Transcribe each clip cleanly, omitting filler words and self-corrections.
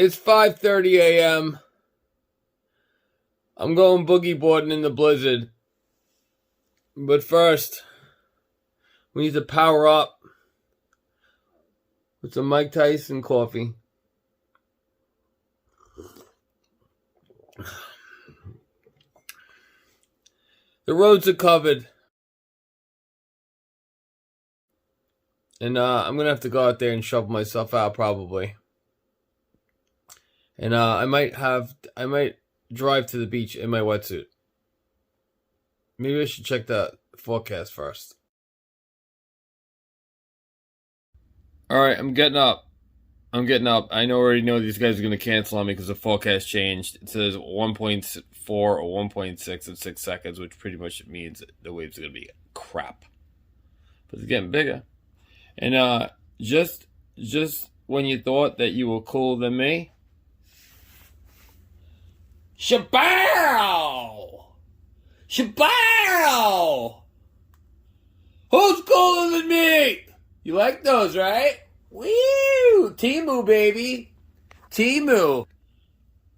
It's 5:30 a.m. I'm going boogie boarding in the blizzard. But first, we need to power up with some Mike Tyson coffee. The roads are covered. And I'm going to have to go out there and shovel myself out probably. And I might drive to the beach in my wetsuit. Maybe I should check the forecast first. Alright, I'm getting up. I already know these guys are going to cancel on me because the forecast changed. It says 1.4 or 1.6 in 6 seconds, which pretty much means the waves are going to be crap. But it's getting bigger. And just when you thought that you were cooler than me, shabow! Shabow! Who's cooler than me? You like those, right? Woo! Temu, baby. Temu.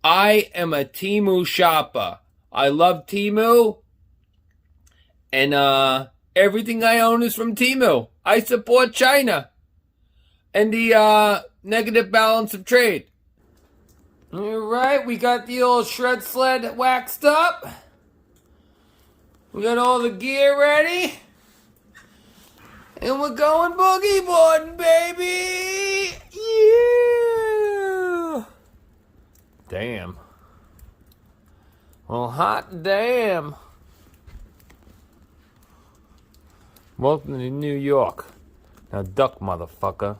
I am a Temu shopper. I love Temu. And everything I own is from Temu. I support China. And the negative balance of trade. Alright, we got the old shred sled waxed up. We got all the gear ready. And we're going boogie boarding, baby! Yeah! Damn. Well, hot damn. Welcome to New York. Now duck, motherfucker.